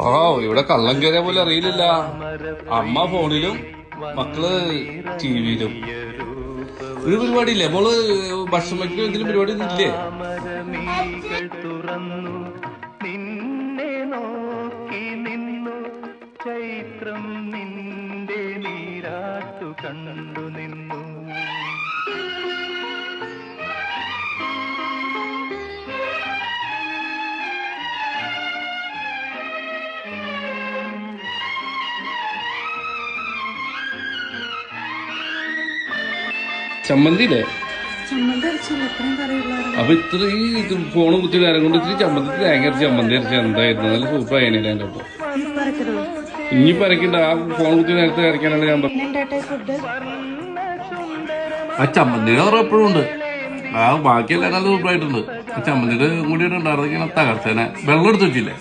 ആ ഇവിടെ കള്ളം കയറിയ പോലെ അറിയില്ല. അമ്മ ഫോണിലും മക്കള് ടിവിയിലും. ഒരു പരിപാടി ഇല്ലേ മോള്? ഭക്ഷണം വയ്ക്കുന്ന എന്തെങ്കിലും പരിപാടി ഒന്നും ഇല്ലേ? ചൈത്രം നിന്റെ നീരാട്ടു കണ്ടു നിന്നു. ചമ്മന്തിയില്ലേ? അപ്പൊ ഇത്ര ഈ ഫോണ് കുത്തി നേരം കൊണ്ട് ഇത്തിരി ചമ്മന്തി തേങ്ങ അരച്ച് ചമ്മന്തി അരച്ച് എന്തായിരുന്നു? നല്ല സൂപ്പർ ആയതിനെ എന്റെ ഒപ്പം. ഇനി പരക്കണ്ട, ആ ഫോൺ കുത്തി നേരത്തെ അരയ്ക്കാനാണ് ഞാൻ പറഞ്ഞത്. ആ ചമ്മന്തിയുടെ ഓർമ്മ എപ്പോഴും ഉണ്ട്. ആ ബാക്കിയെല്ലാം നല്ല സൂപ്പറായിട്ടുണ്ട്. ചമ്മന്തിയുടെ കൂടി ഉണ്ടായിരുന്നെങ്കിൽ തകർച്ചേനെ. വെള്ളം എടുത്ത് വെച്ചില്ലേ?